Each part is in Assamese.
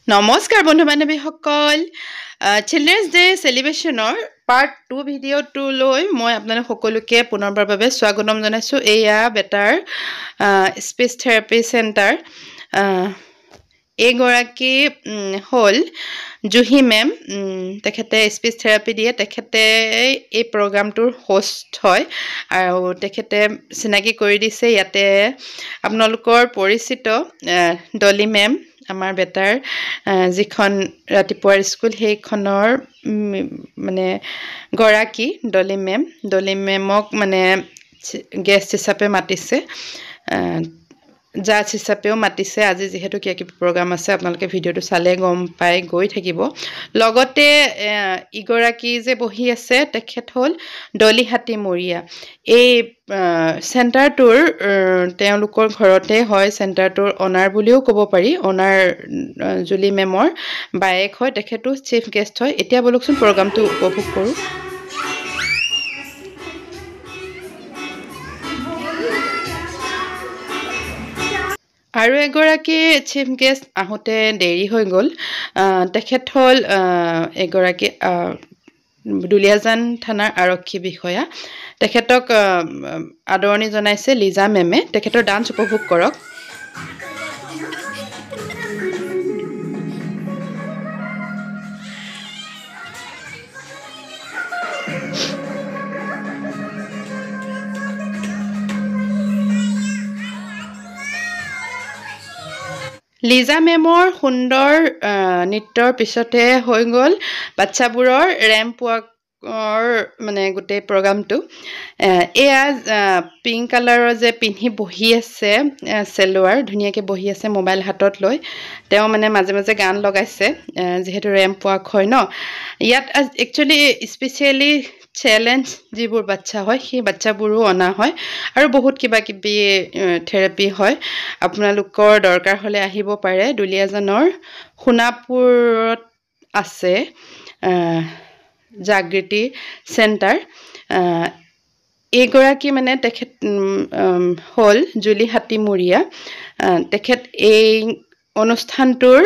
নমস্কাৰ বন্ধু বান্ধৱীসকল চিলড্ৰেনছ ডে সেলিব্ৰেশনৰ পাৰ্ট 2 ভিডিঅ'টো লৈ মই আপোনালোক সকলোকে পুনৰবাৰ বাবে স্বাগতম জনাইছো এয়া বেটাৰ স্পীচ থেৰাপি চেণ্টাৰ এগৰাকী হল জুহি মেম তেখেতে স্পীচ থেৰাপি দিয়ে তেখেতে এই প্ৰগ্ৰামটোৰ হোষ্ট হয় আৰু তেখেতে চিনাকি কৰি দিছে ইয়াতে আপোনালোকৰ পৰিচিত ডলি মেম আমাৰ বেটাৰ যিখন ৰাতিপুৱাৰ স্কুল সেইখনৰ মানে গৰাকী ডলি মেমক মানে গেষ্ট হিচাপে মাতিছে জাজ হিচাপেও মাতিছে আজি যেহেতু কি প্ৰগ্ৰাম আছে আপোনালোকে ভিডিঅ'টো চালে গম পাই গৈ থাকিব লগতে ইগৰাকী যে বহি আছে তেখেত হ'ল ডলি হাতীমৰীয়া এই চেণ্টাৰটোৰ তেওঁলোকৰ ঘৰতে হয় চেণ্টাৰটোৰ অনাৰ বুলিও ক'ব পাৰি অনাৰ জুলি মেমৰ বায়েক হয় তেখেতো চিফ গেষ্ট হয় এতিয়া বলকচোন প্ৰগ্ৰামটো উপভোগ কৰোঁ আৰু এগৰাকী চিফ গেষ্ট আহোঁতে দেৰি হৈ গ'ল তেখেত হ'ল এগৰাকী দুলীয়াজান থানাৰ আৰক্ষী বিষয়া তেখেতক আদৰণি জনাইছে লিজা মেমে তেখেতৰ ডান্স উপভোগ কৰক লিজা মেমৰ সুন্দৰ নৃত্যৰ পিছতে হৈ গ'ল বাচ্চাবোৰৰ ৰেম্প ৱাকৰ মানে গোটেই প্ৰগ্ৰামটো এয়া পিংক কালাৰৰ যে পিন্ধি বহি আছে চেলোৱাৰ ধুনীয়াকৈ বহি আছে মোবাইল হাতত লৈ তেওঁ মানে মাজে মাজে গান লগাইছে যিহেতু ৰেম্প ৱাক হয় ন ইয়াত একচুৱেলি স্পেচিয়েলি চেলেঞ্জ যিবোৰ বাচ্চা হয় সেই বাচ্চাবোৰো অনা হয় আৰু বহুত কিবা কিবি থেৰাপি হয় আপোনালোকৰ দৰকাৰ হ'লে আহিব পাৰে দুলীয়াজানৰ সোণাপুৰত আছে জাগৃতি চেণ্টাৰ এইগৰাকী মানে তেখেত হ'ল জুলি হাতীমৰীয়া তেখেত এই অনুষ্ঠানটোৰ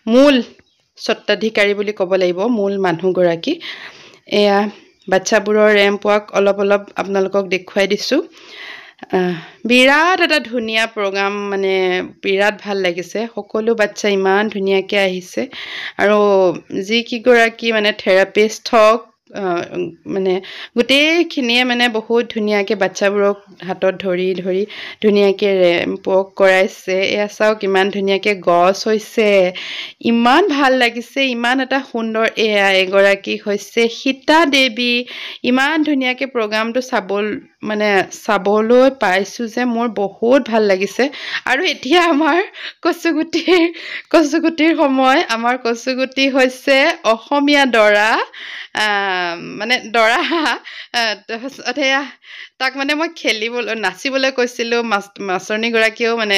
মূল স্বত্বাধিকাৰী বুলি ক'ব লাগিব মূল মানুহগৰাকী এয়া বাচ্চাবোৰৰ ৰেম্প ৱাক অলপ আপোনালোকক দেখুৱাই দিছোঁ বিৰাট এটা ধুনীয়া প্ৰগ্ৰাম মানে বিৰাট ভাল লাগিছে সকলো বাচ্চা ইমান ধুনীয়াকৈ আহিছে আৰু যিকেইগৰাকী মানে থেৰাপিষ্ট হওক মানে গোটেইখিনিয়ে মানে বহুত ধুনীয়াকৈ বাচ্চাবোৰক হাতত ধৰি ধুনীয়াকৈ ৰেম্প ৱাক কৰাইছে এয়া চাওক ইমান ধুনীয়াকৈ গছ হৈছে ইমান ভাল লাগিছে ইমান এটা সুন্দৰ এয়া এগৰাকী হৈছে সীতা দেৱী ইমান ধুনীয়াকৈ প্ৰগ্ৰামটো চাবলৈ পাইছোঁ যে মোৰ বহুত ভাল লাগিছে আৰু এতিয়া আমাৰ কচুগুটিৰ সময় আমাৰ কচুগুটি হৈছে অসমীয়া দৰা মানে দৰা তাক মানে মই নাচিবলৈ কৈছিলোঁ মাষ্টৰণীগৰাকীয়েও মানে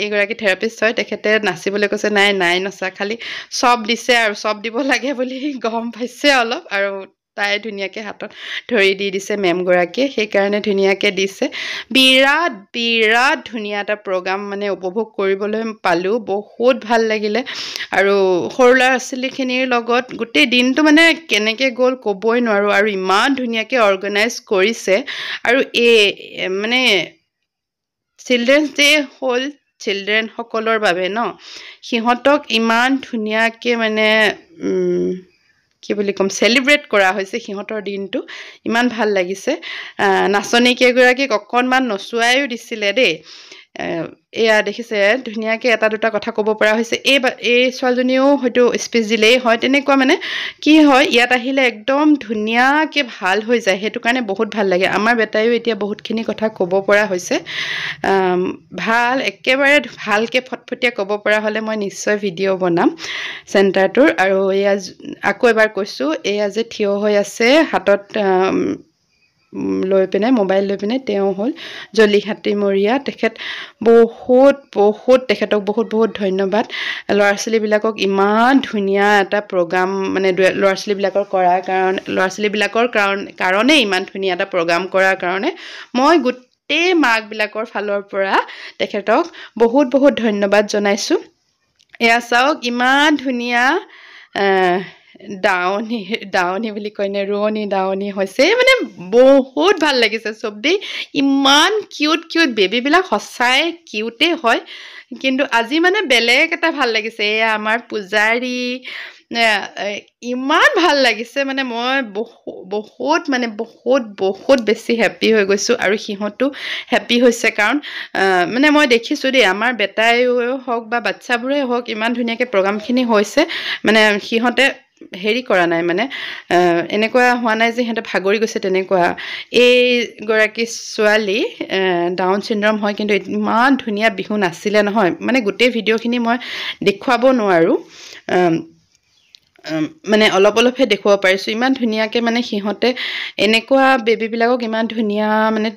এইগৰাকী থেৰাপিষ্ট হয় তেখেতে নাচিবলৈ কৈছে নাই নচা খালি চব দিছে আৰু চব দিব লাগে বুলি গম পাইছে অলপ আৰু তাই ধুনীয়াকৈ হাতত ধৰি দি দিছে মেমগৰাকীয়ে সেইকাৰণে ধুনীয়াকৈ দিছে বিৰাট ধুনীয়া এটা প্ৰগ্ৰাম মানে উপভোগ কৰিবলৈ পালোঁ বহুত ভাল লাগিলে আৰু সৰু ল'ৰা ছোৱালীখিনিৰ লগত গোটেই দিনটো মানে কেনেকৈ গ'ল ক'বই নোৱাৰোঁ আৰু ইমান ধুনীয়াকৈ অৰ্গেনাইজ কৰিছে আৰু মানে চিলড্ৰেনছ ডে হ'ল চিলড্ৰেনসকলৰ বাবে ন সিহঁতক ইমান ধুনীয়াকৈ মানে কি বুলি ক'ম চেলিব্ৰেট কৰা হৈছে সিহঁতৰ দিনটো ইমান ভাল লাগিছে নাচনীকেইগৰাকীক অকণমান নচুৱাইও দিছিলে দেই এয়া দেখিছে ধুনীয়াকৈ এটা দুটা কথা ক'ব পৰা হৈছে এই ছোৱালীজনীও হয়তো স্পীচ দিলেই হয় তেনেকুৱা মানে কি হয় ইয়াত আহিলে একদম ধুনীয়াকৈ ভাল হৈ যায় সেইটো কাৰণে বহুত ভাল লাগে আমাৰ বেটাইও এতিয়া বহুতখিনি কথা ক'ব পৰা হৈছে ভাল একেবাৰে ভালকৈ ফটফটীয়া ক'ব পৰা হ'লে মই নিশ্চয় ভিডিঅ' বনাম চেণ্টাৰটোৰ আৰু এয়া আকৌ এবাৰ কৈছোঁ এয়া যে থিয় হৈ আছে হাতত মোবাইল লৈ পিনে তেওঁ হ'ল জলি হাতীমৰীয়া তেখেত তেখেতক বহুত ধন্যবাদ ল'ৰা ছোৱালীবিলাকক ইমান ধুনীয়া এটা প্ৰগ্ৰাম মানে ল'ৰা ছোৱালীবিলাকৰ কাৰণে ইমান ধুনীয়া এটা প্ৰগ্ৰাম কৰাৰ কাৰণে মই গোটেই মাকবিলাকৰ ফালৰ পৰা তেখেতক বহুত বহুত ধন্যবাদ জনাইছোঁ এয়া চাওক ইমান ধুনীয়া দাৱনী বুলি কয়নে ৰোৱনী দাৱনী হৈছে মানে বহুত ভাল লাগিছে চবেই ইমান কিউট বেবীবিলাক সঁচাই কিউটেই হয় কিন্তু আজি মানে বেলেগ এটা ভাল লাগিছে এয়া আমাৰ পূজাৰী ইমান ভাল লাগিছে মানে মই বহুত বেছি হেপ্পী হৈ গৈছোঁ আৰু সিহঁতো হেপ্পী হৈছে কাৰণ মানে মই দেখিছোঁ দেই আমাৰ বেটাইও হওক বা বাচ্চাবোৰেই হওক ইমান ধুনীয়াকৈ প্ৰগ্ৰামখিনি হৈছে মানে সিহঁতে হেৰি কৰা নাই মানে এনেকুৱা হোৱা নাই যে সিহঁতে ভাগৰি গৈছে তেনেকুৱা এইগৰাকী ছোৱালী ডাউন চিণ্ড্ৰম হয় কিন্তু ইমান ধুনীয়া বিহু নাছিলে নহয় মানে গোটেই ভিডিঅ'খিনি মই দেখুৱাব নোৱাৰোঁ মানে অলপহে দেখুৱাব পাৰিছোঁ ইমান ধুনীয়াকৈ মানে সিহঁতে এনেকুৱা বেবীবিলাকক ইমান ধুনীয়া মানে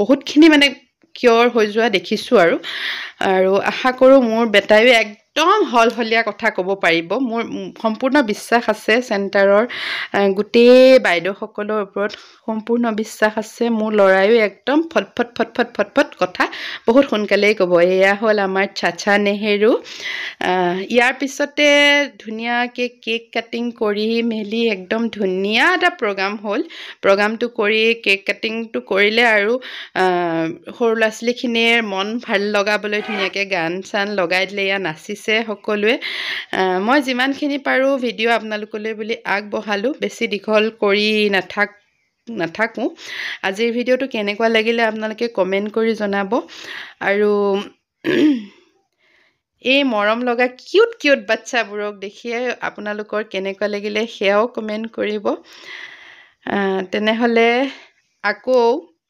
বহুতখিনি মানে কিয়ৰ হৈ যোৱা দেখিছোঁ আৰু আশা কৰোঁ মোৰ বেটাইও একদম হলহলীয়া কথা ক'ব পাৰিব মোৰ সম্পূৰ্ণ বিশ্বাস আছে চেণ্টাৰৰ গোটেই বাইদেউসকলৰ ওপৰত সম্পূৰ্ণ বিশ্বাস আছে মোৰ ল'ৰায়ো একদম ফটফট কথা বহুত সোনকালেই ক'ব এয়া হ'ল আমাৰ চাচা নেহেৰু ইয়াৰ পিছতে ধুনীয়াকৈ কেক কাটিং কৰি মেলি একদম ধুনীয়া এটা প্ৰগ্ৰাম হ'ল প্ৰগ্ৰামটো কৰি কেক কাটিংটো কৰিলে আৰু সৰু ল'ৰা ছোৱালীখিনিৰ মন ভাল লগাবলৈ ধুনীয়াকৈ গান চান লগাই দিলে এয়া নাচিছে সকলোৱে মই যিমানখিনি পাৰোঁ ভিডিঅ' আপোনালোকলৈ বুলি আগবঢ়ালোঁ বেছি দীঘল কৰি নাথাকোঁ আজিৰ ভিডিঅ'টো কেনেকুৱা লাগিলে আপোনালোকে কমেণ্ট কৰি জনাব আৰু এই মৰম লগা কিউট বাচ্চাবোৰক দেখিয়ে আপোনালোকৰ কেনেকুৱা লাগিলে সেয়াও কমেণ্ট কৰিব তেনেহ'লে আকৌ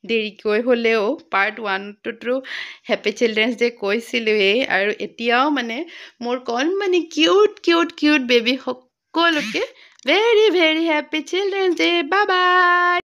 দেৰিকৈ হ'লেও পাৰ্ট 1টোতো হেপী চিলড্ৰেনছ ডে কৈছিলোঁৱেই আৰু এতিয়াও মানে মোৰ কণমানি কিউট বেবী সকলোকে ভেৰি হেপী চিলড্ৰেনছ ডে বাই